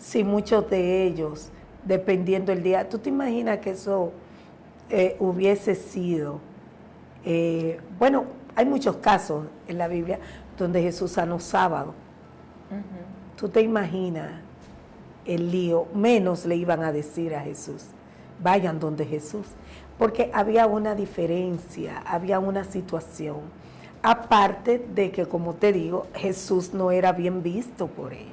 Sí, muchos de ellos, dependiendo el día. ¿Tú te imaginas que eso hubiese sido? Bueno, hay muchos casos en la Biblia donde Jesús sanó sábado. ¿Tú te imaginas el lío? Menos le iban a decir a Jesús, vayan donde Jesús, porque había una diferencia, había una situación. Aparte de que, como te digo, Jesús no era bien visto por ellos.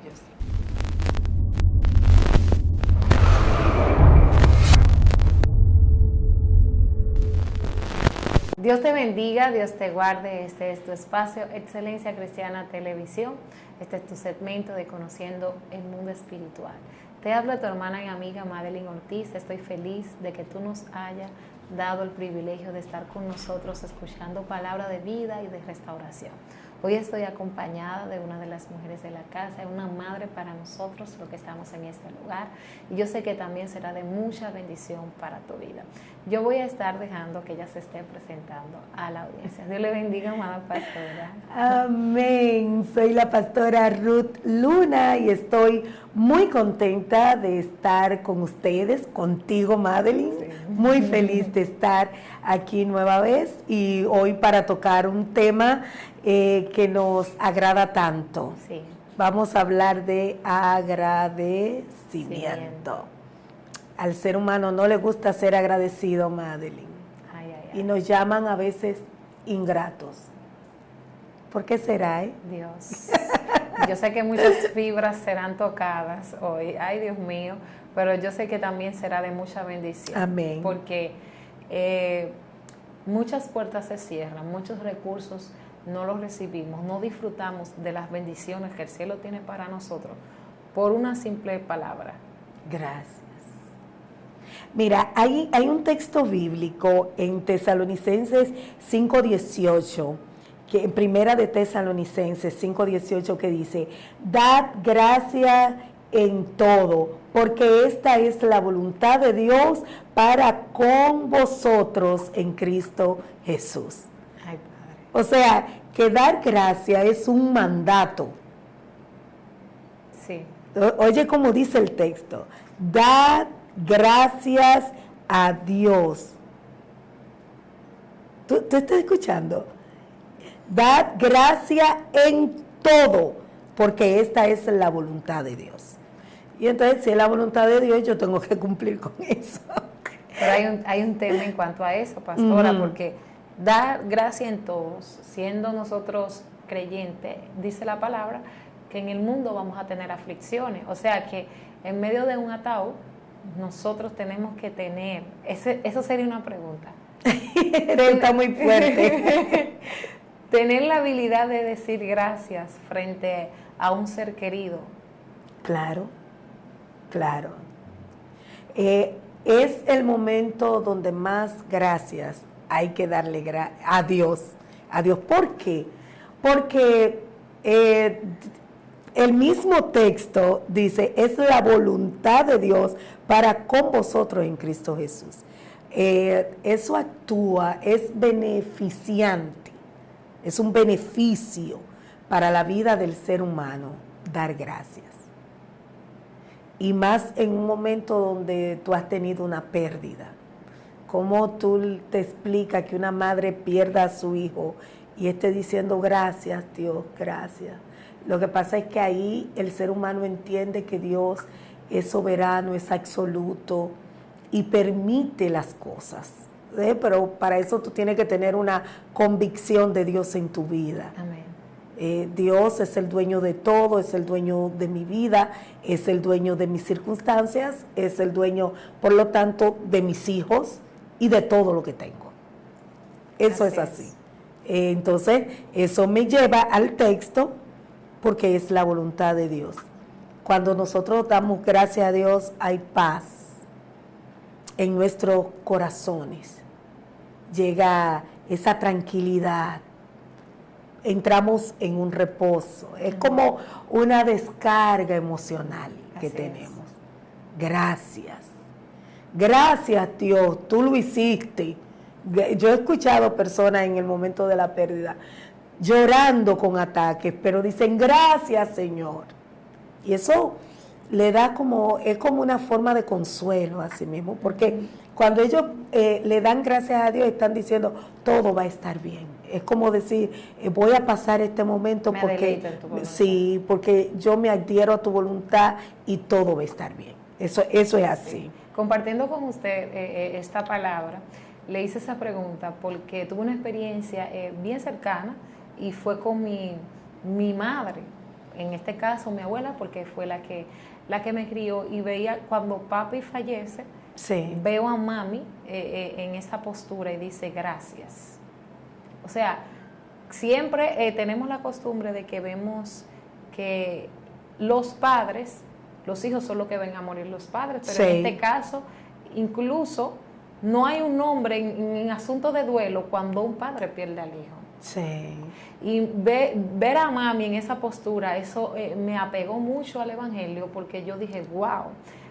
Dios te bendiga, Dios te guarde. Este es tu espacio, Excelencia Cristiana Televisión. Este es tu segmento de Conociendo el Mundo Espiritual. Te habla tu hermana y amiga Madeline Ortiz. Estoy feliz de que tú nos hayas dado el privilegio de estar con nosotros escuchando palabra de vida y de restauración. Hoy estoy acompañada de una de las mujeres de la casa, una madre para nosotros, los que estamos en este lugar, y yo sé que también será de mucha bendición para tu vida. Yo voy a estar dejando que ella se esté presentando a la audiencia. Dios le bendiga, amada pastora. Amén. Soy la pastora Ruth Luna y estoy muy contenta de estar con ustedes, contigo, Madeline. Sí. Muy feliz de estar aquí nueva vez y hoy para tocar un tema que nos agrada tanto. Sí. Vamos a hablar de agradecimiento. Al ser humano no le gusta ser agradecido, Madeline. Y nos llaman a veces ingratos. ¿Por qué será, Dios. Yo sé que muchas fibras serán tocadas hoy. Ay, Dios mío. Pero yo sé que también será de mucha bendición. Amén. Porque muchas puertas se cierran, muchos recursos no los recibimos, no disfrutamos de las bendiciones que el cielo tiene para nosotros por una simple palabra. Gracias. Mira, hay un texto bíblico en Tesalonicenses 5:18, que en Primera de Tesalonicenses 5:18 que dice, dad gracia en todo, porque esta es la voluntad de Dios para con vosotros en Cristo Jesús. Ay, Padre. O sea, que dar gracia es un mandato. Sí. Oye cómo dice el texto, dad gracias a Dios. ¿Tú estás escuchando? Dad gracia en todo, porque esta es la voluntad de Dios. Y entonces, si es la voluntad de Dios, yo tengo que cumplir con eso. Pero hay un tema en cuanto a eso, pastora, porque dar gracia en todos, siendo nosotros creyentes, dice la palabra, que en el mundo vamos a tener aflicciones. O sea que en medio de un ataúd, nosotros tenemos que tener, eso sería una pregunta. Está muy fuerte. Tener la habilidad de decir gracias frente a un ser querido. Claro, claro. Es el momento donde más gracias hay que darle a Dios. A Dios. ¿Por qué? Porque el mismo texto dice, es la voluntad de Dios para con vosotros en Cristo Jesús. Eso actúa, es beneficiante, es un beneficio para la vida del ser humano dar gracias. Y más en un momento donde tú has tenido una pérdida. ¿Cómo tú te explicas que una madre pierda a su hijo y esté diciendo gracias, Dios, gracias? Lo que pasa es que ahí el ser humano entiende que Dios es soberano, es absoluto y permite las cosas. Pero para eso tú tienes que tener una convicción de Dios en tu vida. Amén. Dios es el dueño de todo, es el dueño de mi vida, es el dueño de mis circunstancias, es el dueño, por lo tanto, de mis hijos y de todo lo que tengo. Eso es así. Entonces, eso me lleva al texto porque es la voluntad de Dios. Cuando nosotros damos gracias a Dios, hay paz en nuestros corazones. Llega esa tranquilidad. Entramos en un reposo. Es como una descarga emocional que tenemos. Gracias. Gracias, Dios, tú lo hiciste. Yo he escuchado personas en el momento de la pérdida llorando con ataques, pero dicen gracias, Señor. Y eso le da como, es como una forma de consuelo a sí mismo, porque cuando ellos le dan gracias a Dios, están diciendo, todo va a estar bien. Es como decir, voy a pasar este momento sí, porque yo me adhiero a tu voluntad y todo va a estar bien. Eso es así. Sí. Compartiendo con usted esta palabra, le hice esa pregunta porque tuve una experiencia bien cercana y fue con mi madre, en este caso mi abuela, porque fue la que me crió, y veía cuando papi fallece, sí, veo a mami en esa postura y dice gracias. O sea, siempre tenemos la costumbre de que vemos que los padres, los hijos son los que ven a morir los padres, pero sí, en este caso incluso no hay un nombre en asunto de duelo cuando un padre pierde al hijo. sí. Y ver a mami en esa postura, eso me apegó mucho al evangelio, porque yo dije, wow,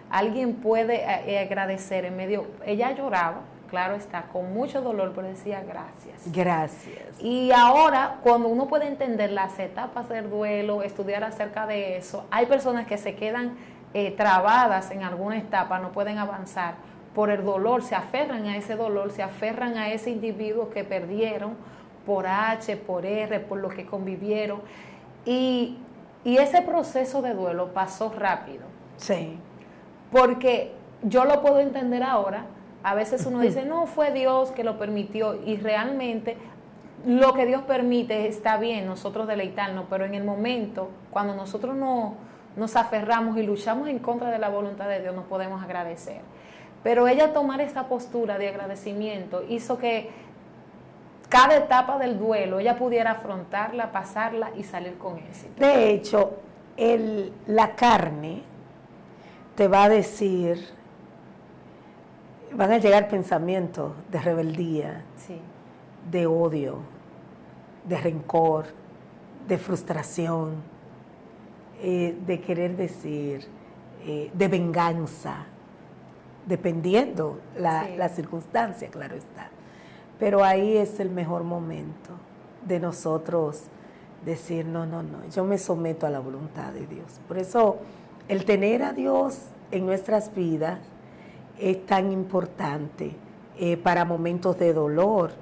alguien puede agradecer en medio. Ella lloraba, claro está, con mucho dolor, pero decía gracias. Gracias. Y ahora, cuando uno puede entender las etapas del duelo, estudiar acerca de eso, hay personas que se quedan trabadas en alguna etapa, no pueden avanzar por el dolor, se aferran a ese dolor, se aferran a ese individuo que perdieron por H, por R, por lo que convivieron. Y ese proceso de duelo pasó rápido. Sí. Porque yo lo puedo entender ahora. A veces uno dice, no, fue Dios que lo permitió, y realmente lo que Dios permite está bien, nosotros deleitarnos, pero en el momento, cuando nosotros nos aferramos y luchamos en contra de la voluntad de Dios, nos podemos agradecer. Pero ella tomar esta postura de agradecimiento hizo que cada etapa del duelo ella pudiera afrontarla, pasarla y salir con éxito. De hecho, la carne te va a decir, van a llegar pensamientos de rebeldía, sí, de odio, de rencor, de frustración, de querer decir, de venganza, dependiendo la circunstancia, claro está. Pero ahí es el mejor momento de nosotros decir, no, yo me someto a la voluntad de Dios. Por eso el tener a Dios en nuestras vidas es tan importante para momentos de dolor,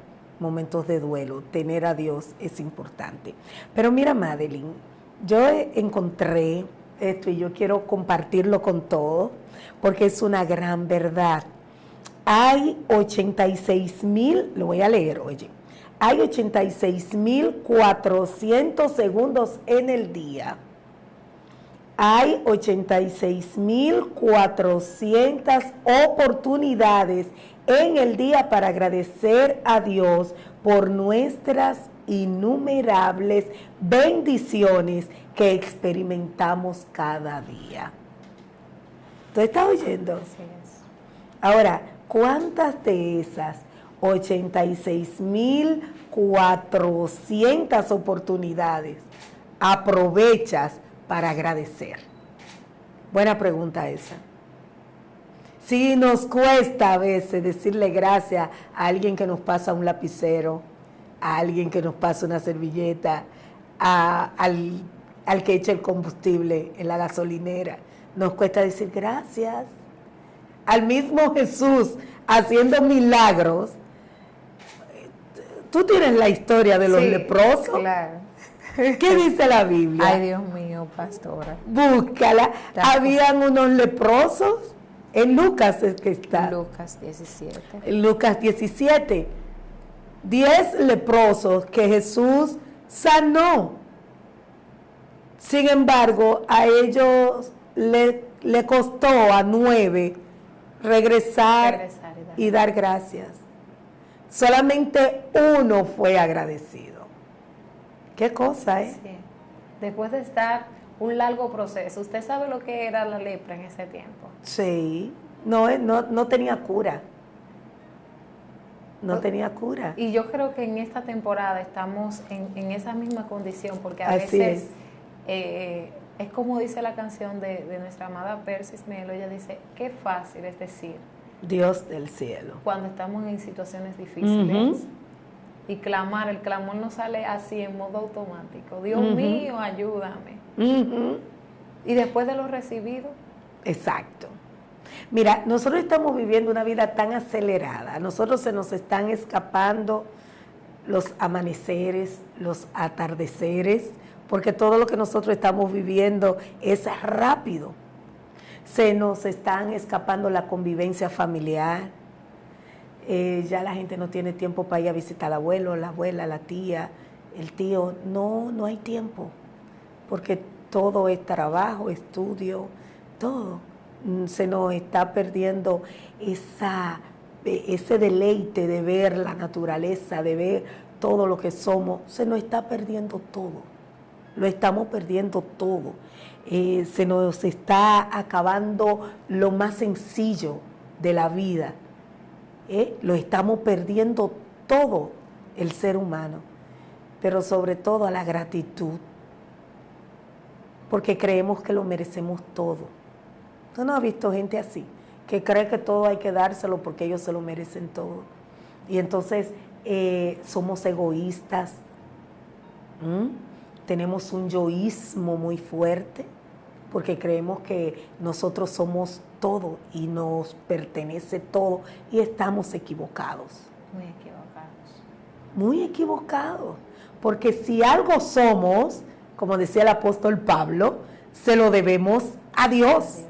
momentos de duelo. Tener a Dios es importante. Pero mira, Madeline, yo encontré esto y yo quiero compartirlo con todos porque es una gran verdad. Hay 86,000, lo voy a leer, oye, hay 86,400 segundos en el día. Hay 86,400 oportunidades en el día para agradecer a Dios por nuestras innumerables bendiciones que experimentamos cada día. ¿Tú estás oyendo? Así es. Ahora, ¿cuántas de esas 86,400 oportunidades aprovechas para agradecer? Buena pregunta esa. Si nos cuesta a veces decirle gracias a alguien que nos pasa un lapicero, a alguien que nos pasa una servilleta, al que echa el combustible en la gasolinera, nos cuesta decir gracias. Al mismo Jesús haciendo milagros. ¿Tú tienes la historia de los leprosos? Claro. ¿Qué dice la Biblia? Ay, Dios mío, pastora. Búscala. Habían unos leprosos. En Lucas es que está. Lucas 17. En Lucas 17. 10 leprosos que Jesús sanó. Sin embargo, a ellos le costó a 9 regresar y dar gracias. Solamente uno fue agradecido. ¿Qué cosa, eh? Sí. Después de estar un largo proceso, ¿usted sabe lo que era la lepra en ese tiempo? Sí. No tenía cura. No tenía cura. Y yo creo que en esta temporada estamos en esa misma condición, porque a Así veces es como dice la canción de nuestra amada Persis Melo. Ella dice, qué fácil es decir Dios del cielo. cuando estamos en situaciones difíciles, y clamar, el clamor no sale así en modo automático. Dios mío, ayúdame. ¿Y después de lo recibido? Exacto. Mira, nosotros estamos viviendo una vida tan acelerada, a nosotros se nos están escapando los amaneceres, los atardeceres, porque todo lo que nosotros estamos viviendo es rápido. Se nos están escapando la convivencia familiar. Ya la gente no tiene tiempo para ir a visitar al abuelo, la abuela, la tía, el tío. No hay tiempo, porque todo es trabajo, estudio, todo. Se nos está perdiendo ese deleite de ver la naturaleza, de ver todo lo que somos. Se nos está perdiendo todo, lo estamos perdiendo todo. Se nos está acabando lo más sencillo de la vida. Lo estamos perdiendo todo el ser humano, pero sobre todo a la gratitud, porque creemos que lo merecemos todo. ¿Tú no has visto gente así, que cree que todo hay que dárselo porque ellos se lo merecen todo? Y entonces somos egoístas, tenemos un yoísmo muy fuerte, porque creemos que nosotros somos todo y nos pertenece todo, y estamos equivocados. Muy equivocados. Muy equivocados, porque si algo somos, como decía el apóstol Pablo, se lo debemos a Dios.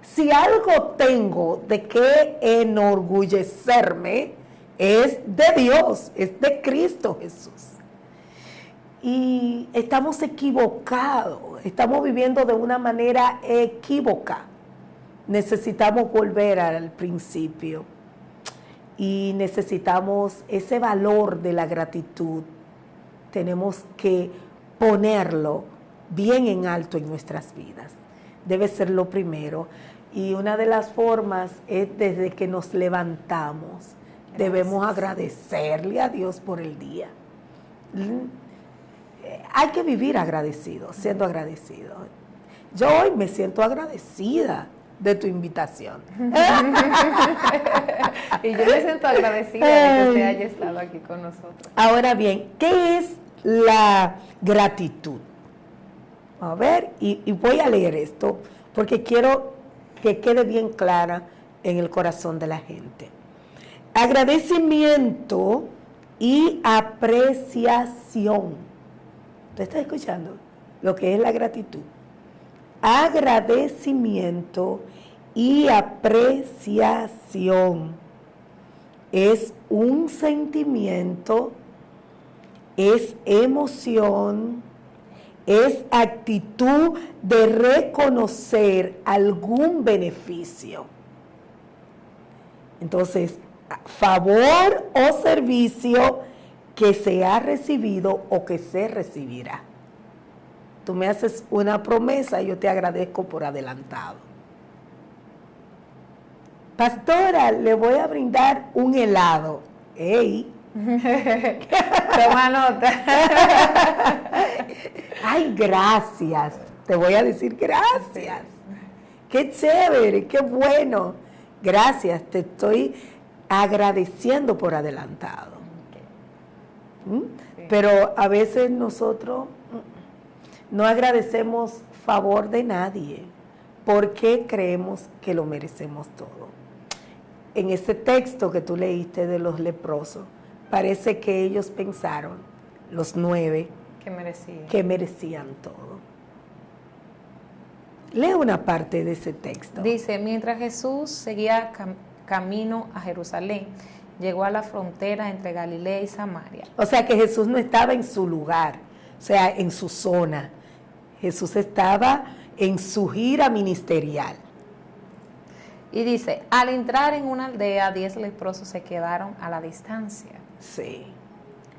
Si algo tengo de qué enorgullecerme, es de Dios, es de Cristo Jesús. Y estamos equivocados, estamos viviendo de una manera equívoca. Necesitamos volver al principio y necesitamos ese valor de la gratitud. Tenemos que ponerlo bien en alto en nuestras vidas. Debe ser lo primero. Y una de las formas es desde que nos levantamos. Gracias. Debemos agradecerle a Dios por el día. Hay que vivir agradecido, siendo agradecido. Yo hoy me siento agradecida de tu invitación. Y yo me siento agradecida de que usted haya estado aquí con nosotros. Ahora bien, ¿qué es la gratitud? A ver, y voy a leer esto porque quiero que quede bien clara en el corazón de la gente. Agradecimiento y apreciación. ¿Usted está escuchando lo que es la gratitud? Agradecimiento y apreciación. Es un sentimiento, es emoción, es actitud de reconocer algún beneficio. Entonces, favor o servicio que se ha recibido o que se recibirá. Tú me haces una promesa y yo te agradezco por adelantado. Pastora, le voy a brindar un helado. ¡Ey! Toma nota. Ay, gracias. Te voy a decir gracias. Qué chévere, qué bueno. Gracias, te estoy agradeciendo por adelantado. Sí. Pero a veces nosotros no agradecemos favor de nadie porque creemos que lo merecemos todo. En ese texto que tú leíste de los leprosos, parece que ellos pensaron, los 9, que merecían todo. Lee una parte de ese texto. Dice, mientras Jesús seguía camino a Jerusalén, llegó a la frontera entre Galilea y Samaria. O sea que Jesús no estaba en su lugar, o sea, en su zona. Jesús estaba en su gira ministerial. Y dice, al entrar en una aldea, 10 leprosos se quedaron a la distancia. Sí.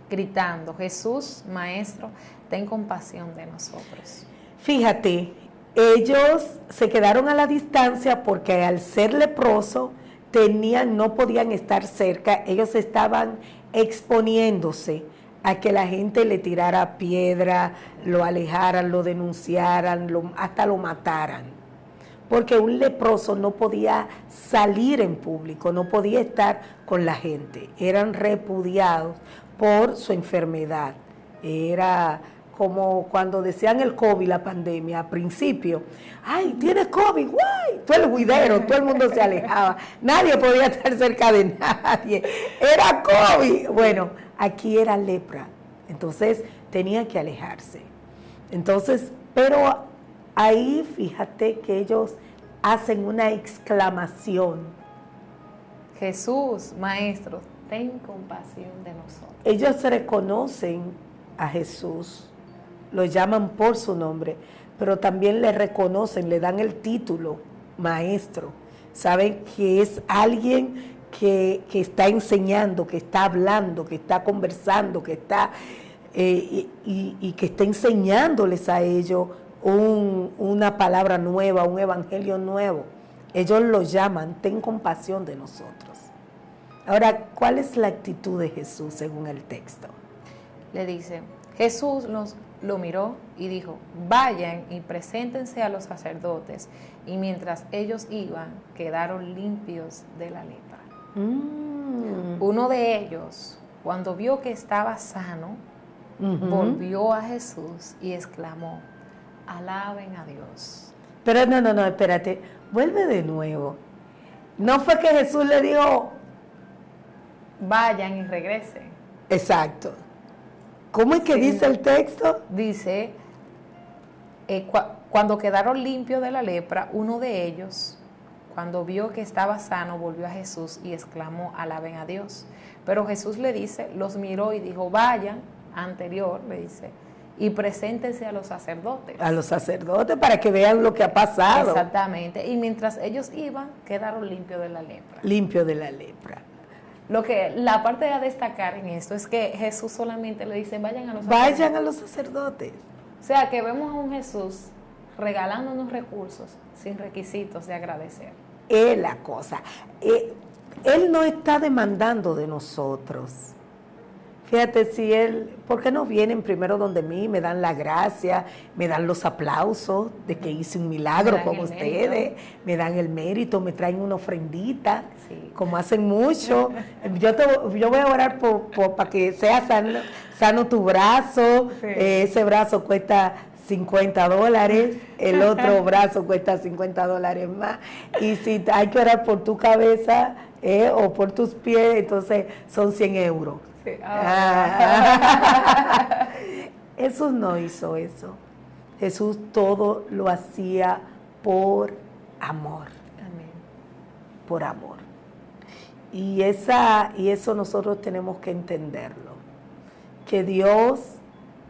Gritando, Jesús, Maestro, ten compasión de nosotros. Fíjate, ellos se quedaron a la distancia porque al ser leproso no podían estar cerca, ellos estaban exponiéndose a que la gente le tirara piedra, lo alejaran, lo denunciaran, hasta lo mataran. Porque un leproso no podía salir en público, no podía estar con la gente. Eran repudiados por su enfermedad. Era como cuando decían el COVID, la pandemia, al principio, ay, tienes COVID, guay, tú el juidero, todo el mundo se alejaba, nadie podía estar cerca de nadie, era COVID. Bueno, aquí era lepra, entonces tenían que alejarse. Entonces, pero ahí fíjate que ellos hacen una exclamación. Jesús, Maestro, ten compasión de nosotros. Ellos reconocen a Jesús, lo llaman por su nombre, pero también le reconocen, le dan el título, Maestro. Saben que es alguien que está enseñando, que está hablando, que está conversando, que está y que está enseñándoles a ellos una palabra nueva, un evangelio nuevo. Ellos lo llaman, ten compasión de nosotros. Ahora, ¿cuál es la actitud de Jesús según el texto? Le dice, Jesús lo miró y dijo, vayan y preséntense a los sacerdotes. Y mientras ellos iban, quedaron limpios de la lepra. Uno de ellos, cuando vio que estaba sano, volvió a Jesús y exclamó, alaben a Dios. Pero no, espérate, vuelve de nuevo. No fue que Jesús le dijo, vayan y regresen. Exacto. ¿Cómo es que dice el texto? Dice, cuando quedaron limpios de la lepra, uno de ellos, cuando vio que estaba sano, volvió a Jesús y exclamó, alaben a Dios. Pero Jesús le dice, los miró y dijo, vayan, anterior, le dice, y preséntense a los sacerdotes. A los sacerdotes para que vean lo que ha pasado. Exactamente. Y mientras ellos iban, quedaron limpios de la lepra. Limpio de la lepra. La parte a destacar en esto es que Jesús solamente le dice, vayan a los sacerdotes. Vayan a los sacerdotes. O sea, que vemos a un Jesús regalándonos recursos sin requisitos de agradecer. Es la cosa. Él no está demandando de nosotros. Fíjate, si ¿por qué no vienen primero donde mí? Me dan la gracia, me dan los aplausos de que hice un milagro con ustedes, me dan el mérito, me traen una ofrendita, sí, como hacen mucho. Yo voy a orar para que sea sano tu brazo, sí. Ese brazo cuesta $50, el otro brazo cuesta $50 más. Y si hay que orar por tu cabeza o por tus pies, entonces son 100 euros. Sí. Jesús no hizo eso. Jesús todo lo hacía por amor. Amén. Por amor. Y eso nosotros tenemos que entenderlo. Que Dios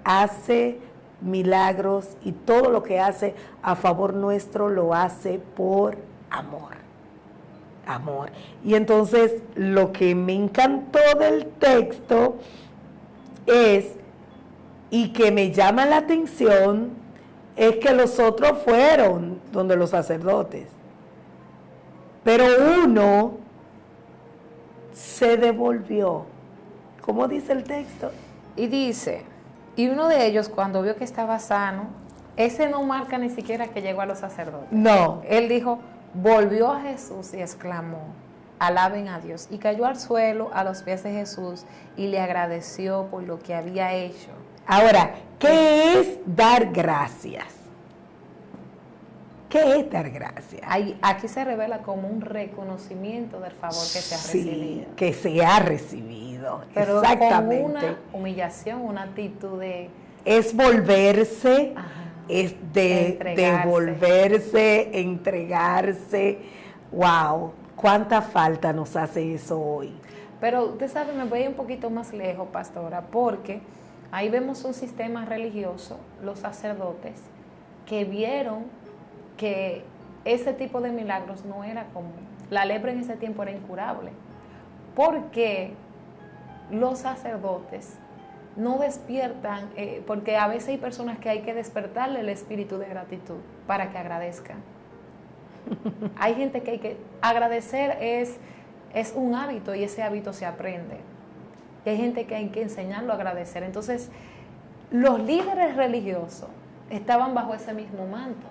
hace milagros y todo lo que hace a favor nuestro lo hace por amor. Amor. Y entonces lo que me encantó del texto es, y que me llama la atención, es que los otros fueron donde los sacerdotes, pero uno se devolvió. ¿Cómo dice el texto? Y dice, y uno de ellos cuando vio que estaba sano, ese no marca ni siquiera que llegó a los sacerdotes. No. Él dijo, volvió a Jesús y exclamó, alaben a Dios. Y cayó al suelo a los pies de Jesús y le agradeció por lo que había hecho. Ahora, ¿qué es dar gracias? ¿Qué es dar gracias? Aquí se revela como un reconocimiento del favor que se ha recibido. Sí, que se ha recibido. Pero exactamente. Con una humillación, una actitud de... Es volverse... Ajá. Es devolverse, entregarse. Wow, cuánta falta nos hace eso hoy. Pero usted sabe, me voy un poquito más lejos, pastora, porque ahí vemos un sistema religioso, los sacerdotes, que vieron que ese tipo de milagros no era común. La lepra en ese tiempo era incurable. Porque los sacerdotes no despiertan, porque a veces hay personas que hay que despertarle el espíritu de gratitud para que agradezcan. Hay gente que hay que agradecer, es un hábito y ese hábito se aprende. Y hay gente que hay que enseñarlo a agradecer. Entonces, los líderes religiosos estaban bajo ese mismo manto.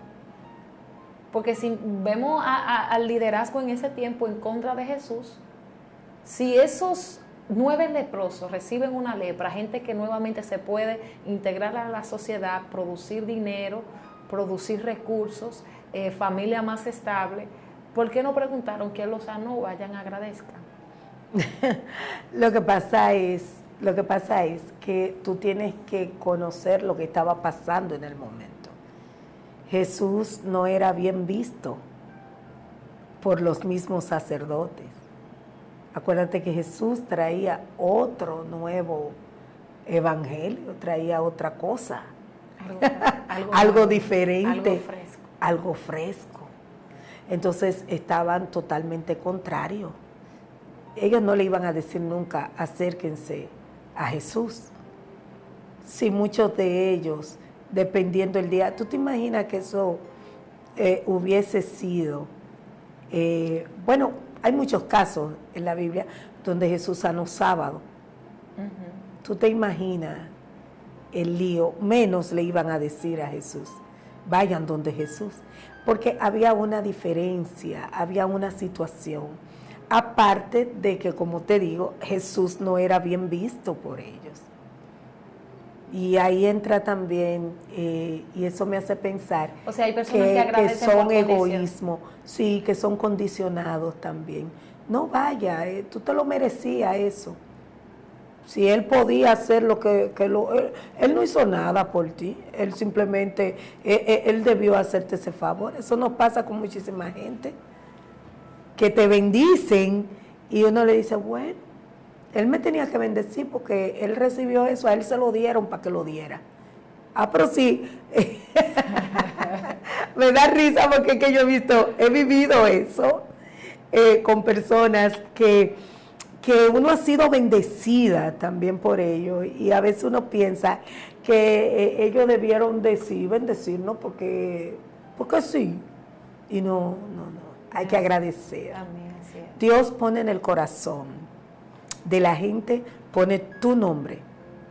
Porque si vemos al liderazgo en ese tiempo en contra de Jesús, si esos 9 leprosos reciben una lepra, gente que nuevamente se puede integrar a la sociedad, producir dinero, producir recursos, familia más estable. ¿Por qué no preguntaron quién los sanó? Vayan, agradezcan. Lo que pasa es que tú tienes que conocer lo que estaba pasando en el momento. Jesús no era bien visto por los mismos sacerdotes. Acuérdate que Jesús traía otro nuevo evangelio, traía otra cosa, algo diferente, algo fresco. Entonces estaban totalmente contrarios. Ellos no le iban a decir nunca, acérquense a Jesús. Si muchos de ellos, dependiendo el día, ¿tú te imaginas que eso hubiese sido? Bueno, hay muchos casos en la Biblia donde Jesús sanó sábado. Uh-huh. ¿Tú te imaginas el lío? Menos le iban a decir a Jesús, vayan donde Jesús. Porque había una diferencia, había una situación. Aparte de que, como te digo, Jesús no era bien visto por ellos. Y ahí entra también, y eso me hace pensar, o sea, hay personas que agradecen son por egoísmo, sí, que son condicionados también. No vaya, tú te lo merecías eso. Si él podía hacer lo él no hizo nada por ti, él simplemente, él debió hacerte ese favor. Eso nos pasa con muchísima gente, que te bendicen y uno le dice, bueno, él me tenía que bendecir porque él recibió eso, a él se lo dieron para que lo diera. Ah, pero sí, me da risa porque es que yo he vivido eso con personas que uno ha sido bendecida también por ellos, y a veces uno piensa que ellos debieron bendecirnos porque sí, y no, hay que agradecer. Amén, sí. Dios pone en el corazón de la gente, pone tu nombre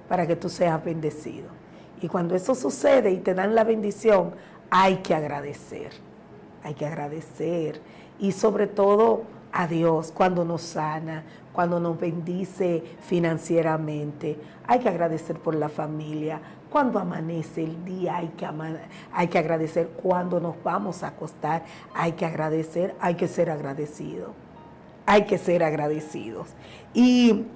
para que tú seas bendecido. Y cuando eso sucede y te dan la bendición, hay que agradecer. Hay que agradecer. Y sobre todo a Dios cuando nos sana, cuando nos bendice financieramente. Hay que agradecer por la familia. Cuando amanece el día hay que agradecer. Cuando nos vamos a acostar hay que agradecer, hay que ser agradecidos. Hay que ser agradecidos. Y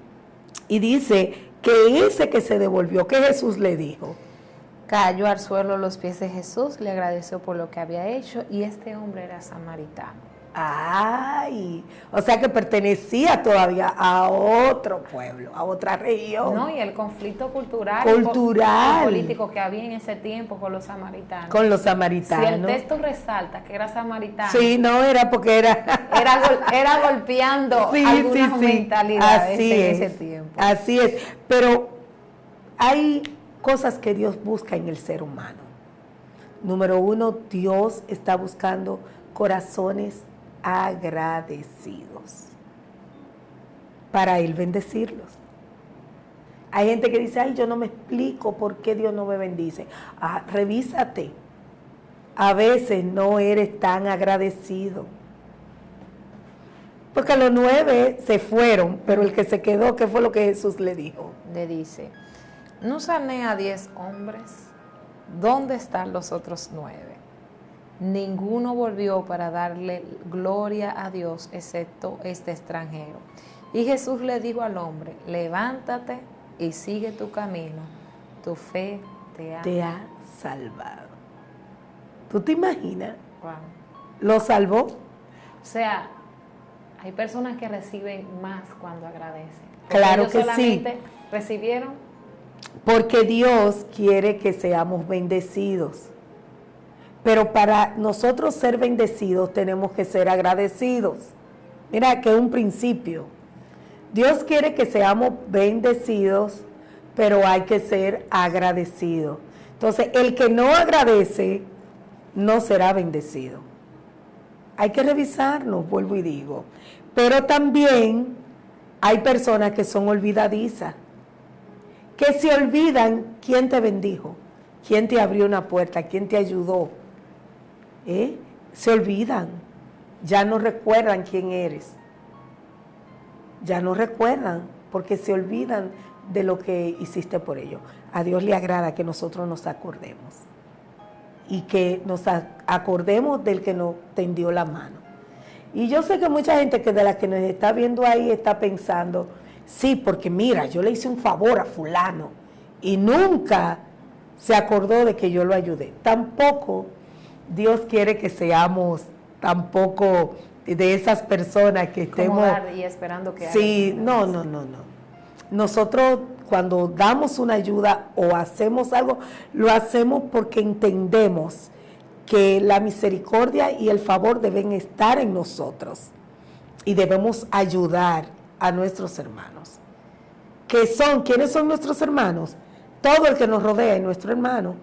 dice que ese que se devolvió, ¿qué Jesús le dijo? Cayó al suelo a los pies de Jesús, le agradeció por lo que había hecho, y este hombre era samaritano. Ay, o sea que pertenecía todavía a otro pueblo, a otra región. No, y el conflicto cultural y político que había en ese tiempo con los samaritanos. Con los samaritanos. Si el texto resalta que era samaritano. Sí, no era porque era golpeando algunas mentalidades en ese tiempo. Así es, pero hay cosas que Dios busca en el ser humano. Número 1, Dios está buscando corazones agradecidos para Él bendecirlos. Hay gente que dice, ay, yo no me explico por qué Dios no me bendice. Revísate. A veces no eres tan agradecido. Porque los 9 se fueron, pero el que se quedó, ¿qué fue lo que Jesús le dijo? Le dice, no sané a 10 hombres, ¿dónde están los otros 9? Ninguno volvió para darle gloria a Dios, excepto este extranjero. Y Jesús le dijo al hombre, levántate y sigue tu camino, tu fe te ha salvado. ¿Tú te imaginas? Wow. ¿Lo salvó? O sea, hay personas que reciben más cuando agradecen. Claro que sí. Recibieron. Porque Dios quiere que seamos bendecidos. Pero para nosotros ser bendecidos tenemos que ser agradecidos. Mira que es un principio. Dios quiere que seamos bendecidos, pero hay que ser agradecidos. Entonces, el que no agradece no será bendecido. Hay que revisarnos, vuelvo y digo. Pero también hay personas que son olvidadizas, que se olvidan quién te bendijo, quién te abrió una puerta, quién te ayudó. Se olvidan, ya no recuerdan quién eres. Ya no recuerdan, porque se olvidan de lo que hiciste por ellos. A Dios le agrada que nosotros nos acordemos y que nos acordemos del que nos tendió la mano. Y yo sé que mucha gente que de la que nos está viendo ahí está pensando, sí, porque mira, yo le hice un favor a fulano y nunca se acordó de que yo lo ayudé. Tampoco Dios quiere que seamos tampoco de esas personas que estemos... Como dar y esperando que Sí, no. Nosotros cuando damos una ayuda o hacemos algo, lo hacemos porque entendemos que la misericordia y el favor deben estar en nosotros y debemos ayudar a nuestros hermanos. ¿Quiénes son nuestros hermanos? Todo el que nos rodea es nuestro hermano.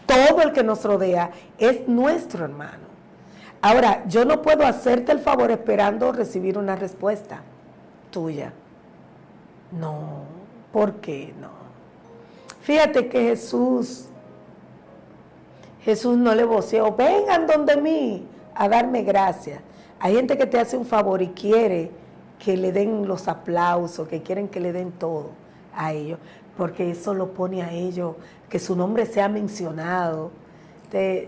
Todo el que nos rodea es nuestro hermano. Ahora, yo no puedo hacerte el favor esperando recibir una respuesta tuya. No, ¿por qué no? Fíjate que Jesús no le voceó, vengan donde mí a darme gracias. Hay gente que te hace un favor y quiere que le den los aplausos, que quieren que le den todo a ellos, porque eso lo pone a ellos, que su nombre sea mencionado.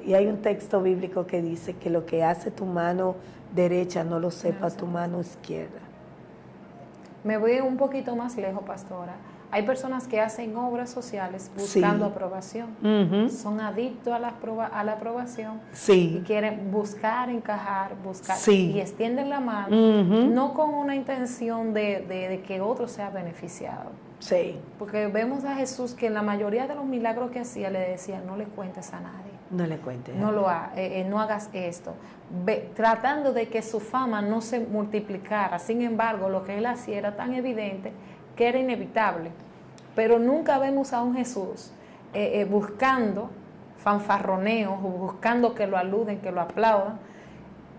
Y hay un texto bíblico que dice que lo que hace tu mano derecha no lo sepa tu mano izquierda. Me voy un poquito más lejos, pastora. Hay personas que hacen obras sociales buscando aprobación. Uh-huh. Son adictos a la aprobación. Sí. Y quieren buscar, encajar, Sí. y extienden la mano, Uh-huh. no con una intención de que otro sea beneficiado. Sí. Porque vemos a Jesús que en la mayoría de los milagros que hacía le decía, no le cuentes a nadie. No le cuentes. No hagas esto. Tratando de que su fama no se multiplicara. Sin embargo, lo que él hacía era tan evidente que era inevitable. Pero nunca vemos a un Jesús buscando fanfarroneos o buscando que lo aluden, que lo aplaudan.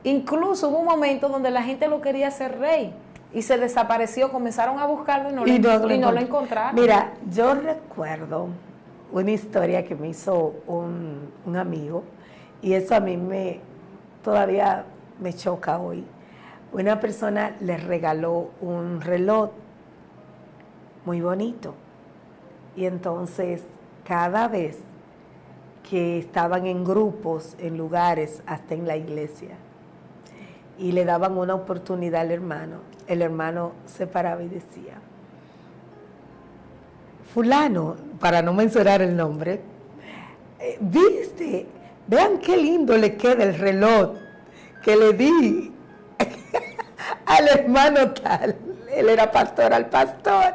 Incluso hubo un momento donde la gente lo quería hacer rey y se desapareció, comenzaron a buscarlo y no lo encontraron. Mira, yo recuerdo una historia que me hizo un amigo, y eso a mí todavía me choca hoy. Una persona le regaló un reloj muy bonito, y entonces cada vez que estaban en grupos, en lugares, hasta en la iglesia, y le daban una oportunidad al hermano, el hermano se paraba y decía, fulano, para no mencionar el nombre, viste, vean qué lindo le queda el reloj que le di al hermano tal. Él era pastor al pastor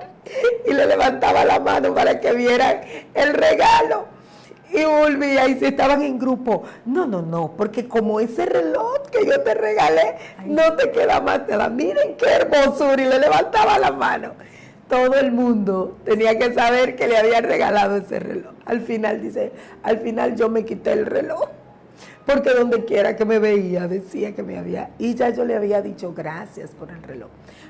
y le levantaba la mano para que vieran el regalo. Y volvía y se estaban en grupo. No, porque como ese reloj que yo te regalé, no te queda más nada. Miren qué hermosura. Y le levantaba la mano. Todo el mundo tenía que saber que le habían regalado ese reloj. Al final yo me quité el reloj. Porque donde quiera que me veía decía que me había... Y ya yo le había dicho gracias por el reloj.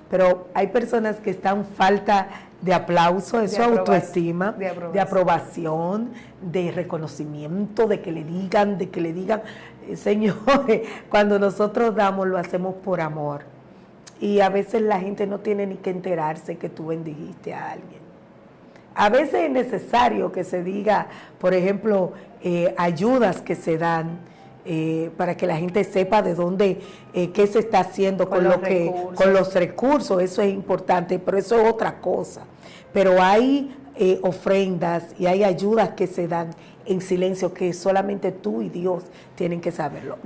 Pero hay personas que están falta de aplauso, de autoestima, de aprobación, de reconocimiento, de que le digan, señores, cuando nosotros damos lo hacemos por amor. Y a veces la gente no tiene ni que enterarse que tú bendijiste a alguien. A veces es necesario que se diga, por ejemplo, ayudas que se dan, para que la gente sepa de dónde, qué se está haciendo con los recursos. Eso es importante, pero eso es otra cosa. Pero hay ofrendas y hay ayudas que se dan en silencio, que solamente tú y Dios tienen que saberlo.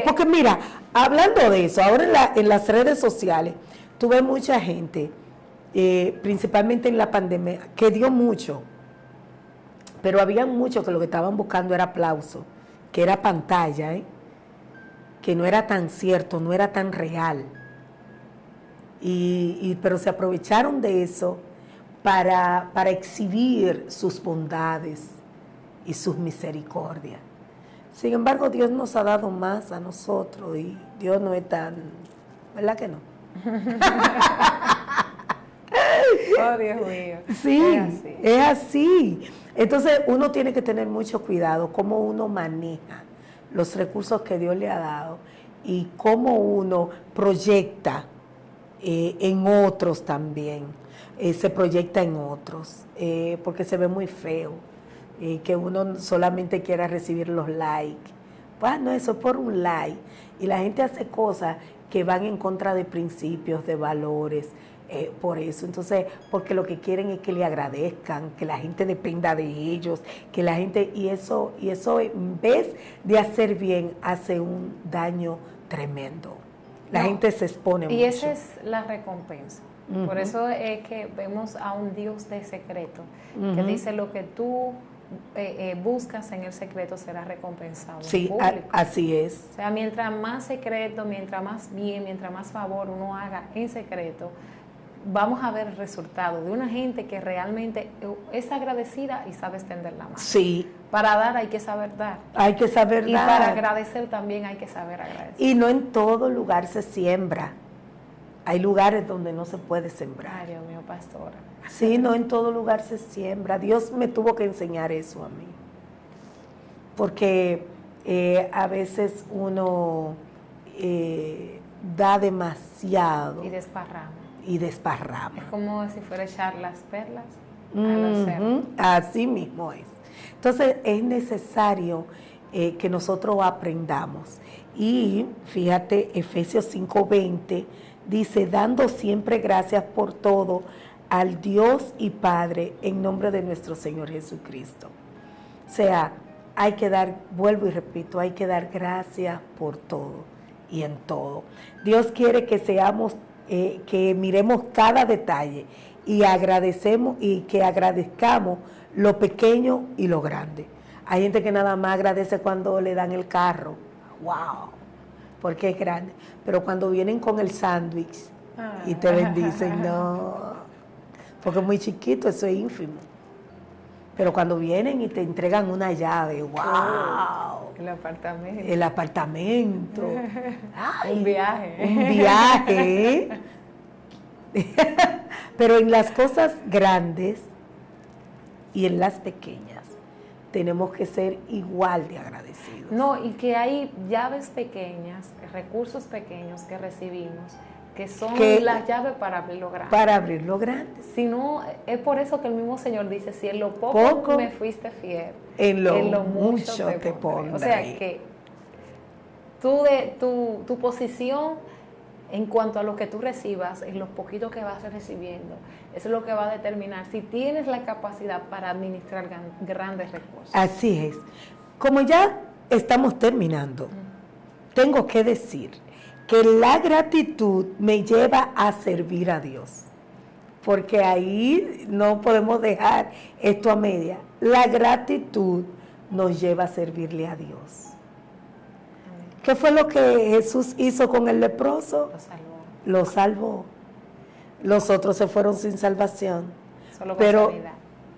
Porque mira, hablando de eso, ahora en las redes sociales, tuve mucha gente, principalmente en la pandemia, que dio mucho, pero había muchos que lo que estaban buscando era aplauso, que era pantalla, que no era tan cierto, no era tan real. Pero se aprovecharon de eso para exhibir sus bondades y sus misericordias. Sin embargo, Dios nos ha dado más a nosotros y Dios no es tan... ¿Verdad que no? Oh, Dios mío. Sí, es así. Entonces uno tiene que tener mucho cuidado cómo uno maneja los recursos que Dios le ha dado y cómo uno proyecta en otros también, se proyecta en otros, porque se ve muy feo, que uno solamente quiera recibir los likes. Bueno, eso es por un like. Y la gente hace cosas que van en contra de principios, de valores, por eso. Entonces, porque lo que quieren es que le agradezcan, que la gente dependa de ellos, que la gente, y eso en vez de hacer bien, hace un daño tremendo. La gente se expone mucho. Y esa es la recompensa. Por eso es que vemos a un Dios de secreto, que dice lo que tú buscas en el secreto será recompensado. Sí, así es. O sea, mientras más secreto, mientras más bien, mientras más favor uno haga en secreto, vamos a ver el resultado de una gente que realmente es agradecida y sabe extender la mano. Sí. Para dar hay que saber dar. Hay que saber dar. Y para agradecer también hay que saber agradecer. Y no en todo lugar se siembra. Hay lugares donde no se puede sembrar. Ay, Dios mío, pastora. Sí, no en todo lugar se siembra. Dios me tuvo que enseñar eso a mí. Porque a veces uno da demasiado. Y desparrama. Es como si fuera echar las perlas a los cerdos. Así mismo es. Entonces es necesario que nosotros aprendamos. Y fíjate, Efesios 5:20 dice, dando siempre gracias por todo al Dios y Padre en nombre de nuestro Señor Jesucristo. O sea, hay que dar, vuelvo y repito, hay que dar gracias por todo y en todo. Dios quiere que seamos, que miremos cada detalle y agradecemos y que agradezcamos lo pequeño y lo grande. Hay gente que nada más agradece cuando le dan el carro. ¡Wow! Porque es grande. Pero cuando vienen con el sándwich y te bendicen, no. Porque es muy chiquito, eso es ínfimo. Pero cuando vienen y te entregan una llave, ¡wow! El apartamento. El apartamento. Ay, un viaje. Un viaje. Pero en las cosas grandes y en las pequeñas tenemos que ser igual de agradecidos. No, y que hay llaves pequeñas, recursos pequeños que recibimos, que son las llaves para abrir lo grande. Para abrir lo grande. Si no, es por eso que el mismo Señor dice, si en lo poco me fuiste fiel, en lo mucho te pondré. O sea que tu posición en cuanto a lo que tú recibas, en los poquitos que vas recibiendo, eso es lo que va a determinar si tienes la capacidad para administrar grandes recursos. Así es. Como ya estamos terminando, tengo que decir que la gratitud me lleva a servir a Dios, porque ahí no podemos dejar esto a media. La gratitud nos lleva a servirle a Dios. ¿Qué fue lo que Jesús hizo con el leproso? Lo salvó. Los otros se fueron sin salvación. Solo con sanidad.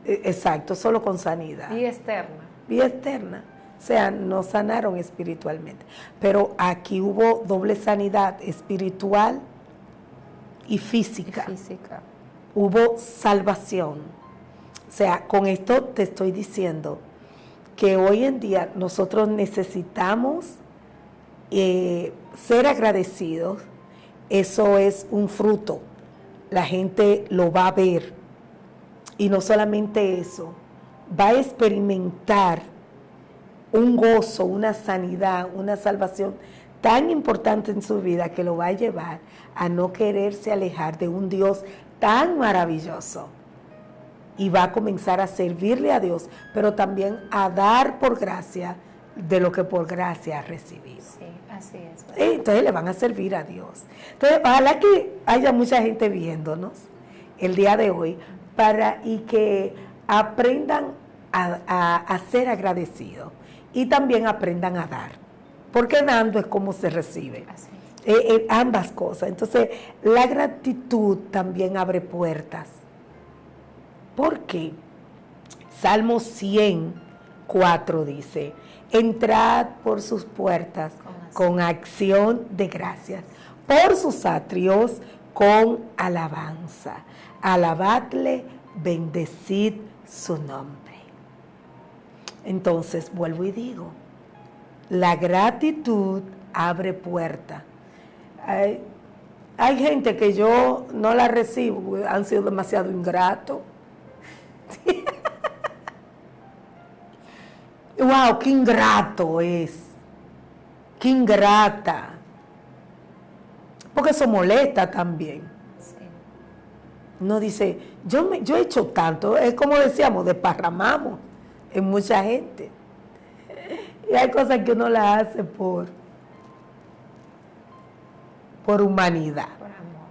Exacto, solo con sanidad. Y externa. Y externa. O sea, no sanaron espiritualmente. Pero aquí hubo doble sanidad espiritual y física. Hubo salvación. O sea, con esto te estoy diciendo que hoy en día nosotros necesitamos ser agradecidos. Eso es un fruto. La gente lo va a ver. Y no solamente eso, va a experimentar un gozo, una sanidad, una salvación tan importante en su vida que lo va a llevar a no quererse alejar de un Dios tan maravilloso. Y va a comenzar a servirle a Dios, pero también a dar por gracia de lo que por gracia ha recibido. Sí, así es. Entonces le van a servir a Dios. Entonces, ojalá que haya mucha gente viéndonos el día de hoy y que aprendan a ser agradecidos y también aprendan a dar. Porque dando es como se recibe. Así es. Ambas cosas. Entonces, la gratitud también abre puertas. ¿Por qué? Salmo 104 dice: entrad por sus puertas con acción de gracias, por sus atrios con alabanza. Alabadle, bendecid su nombre. Entonces, vuelvo y digo, la gratitud abre puerta. Hay gente que yo no la recibo, han sido demasiado ingratos. ¡Wow! ¡Qué ingrato es! ¡Qué ingrata! Porque eso molesta también. Sí. Uno dice, yo he hecho tanto, es como decíamos, desparramamos en mucha gente. Y hay cosas que uno las hace por humanidad. Por amor.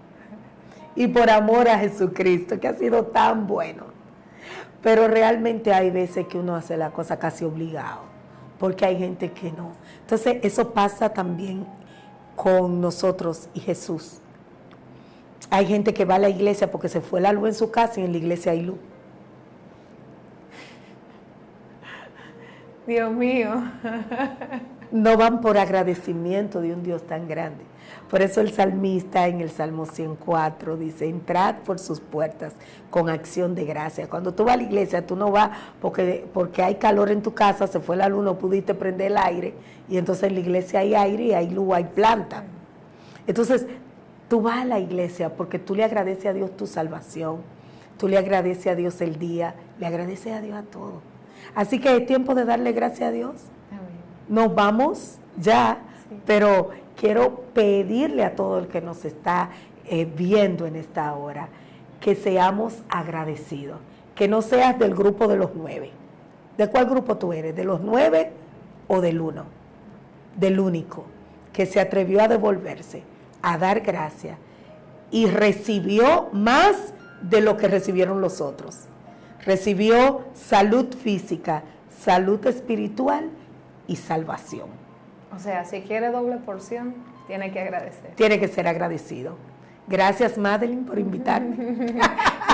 Y por amor a Jesucristo, que ha sido tan bueno. Pero realmente hay veces que uno hace la cosa casi obligado, porque hay gente que no. Entonces eso pasa también con nosotros y Jesús. Hay gente que va a la iglesia porque se fue la luz en su casa y en la iglesia hay luz. Dios mío. No van por agradecimiento de un Dios tan grande. Por eso el salmista en el Salmo 104 dice, entrad por sus puertas con acción de gracia. Cuando tú vas a la iglesia, tú no vas porque hay calor en tu casa, se fue la luz, no pudiste prender el aire, y entonces en la iglesia hay aire y hay luz, hay planta. Entonces, tú vas a la iglesia porque tú le agradeces a Dios tu salvación, tú le agradeces a Dios el día, le agradeces a Dios a todo. Así que es tiempo de darle gracias a Dios. Amén. Nos vamos ya, Sí. pero quiero pedirle a todo el que nos está viendo en esta hora que seamos agradecidos, que no seas del grupo de los 9. ¿De cuál grupo tú eres? ¿De los 9 o del 1? Del único, que se atrevió a devolverse, a dar gracias y recibió más de lo que recibieron los otros. Recibió salud física, salud espiritual y salvación. O sea, si quiere doble porción, tiene que agradecer. Tiene que ser agradecido. Gracias, Madeline, por invitarme.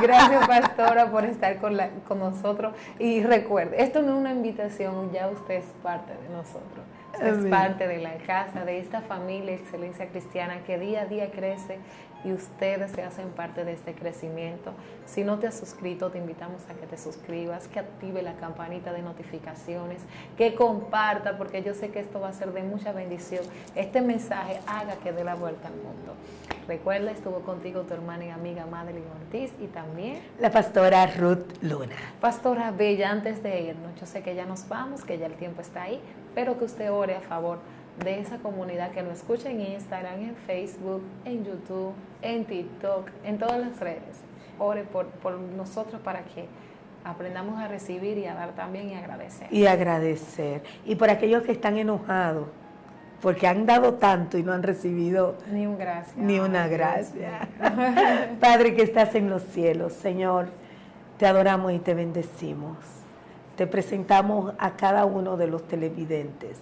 Gracias, pastora, por estar con nosotros. Y recuerde, esto no es una invitación, ya usted es parte de nosotros. Usted Amén. es parte de la casa, de esta familia Excelencia Cristiana que día a día crece y ustedes se hacen parte de este crecimiento. Si no te has suscrito, te invitamos a que te suscribas, que active la campanita de notificaciones, que comparta, porque yo sé que esto va a ser de mucha bendición. Este mensaje haga que dé la vuelta al mundo. Recuerda, estuvo contigo tu hermana y amiga Madeline Ortiz y también La pastora Ruth Luna. Pastora Bella. Antes de irnos, yo sé que ya nos vamos, que ya el tiempo está ahí, pero que usted ore a favor de esa comunidad que nos escucha en Instagram, en Facebook, en YouTube, en TikTok, en todas las redes. Ore por nosotros para que aprendamos a recibir y a dar también y agradecer. Y agradecer. Y por aquellos que están enojados, porque han dado tanto y no han recibido Ni un gracias. ni una Ay, gracia. Dios mío. Padre que estás en los cielos, Señor, te adoramos y te bendecimos. Te presentamos a cada uno de los televidentes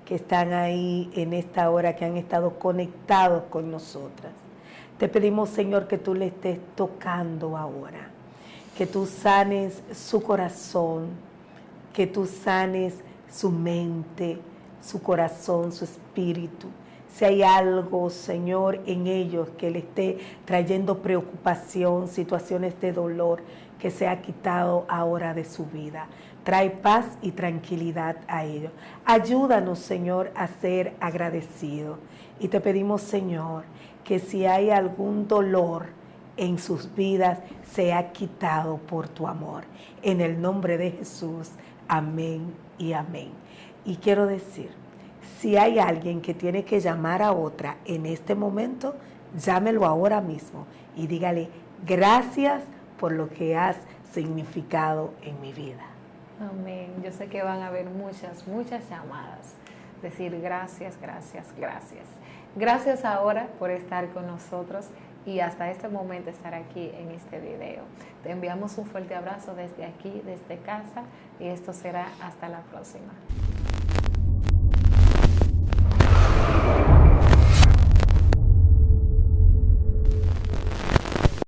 que están ahí en esta hora, que han estado conectados con nosotras. Te pedimos, Señor, que tú le estés tocando ahora, que tú sanes su corazón, que tú sanes su mente, su corazón, su espíritu. Si hay algo, Señor, en ellos que le esté trayendo preocupación, situaciones de dolor, que sea quitado ahora de su vida. Trae paz y tranquilidad a ellos. Ayúdanos, Señor, a ser agradecidos. Y te pedimos, Señor, que si hay algún dolor en sus vidas, sea quitado por tu amor. En el nombre de Jesús, amén y amén. Y quiero decir, si hay alguien que tiene que llamar a otra en este momento, llámelo ahora mismo y dígale, gracias por lo que has significado en mi vida. Amén. Yo sé que van a haber muchas, muchas llamadas. Decir gracias, gracias, gracias. Gracias ahora por estar con nosotros y hasta este momento estar aquí en este video. Te enviamos un fuerte abrazo desde aquí, desde casa, y esto será hasta la próxima.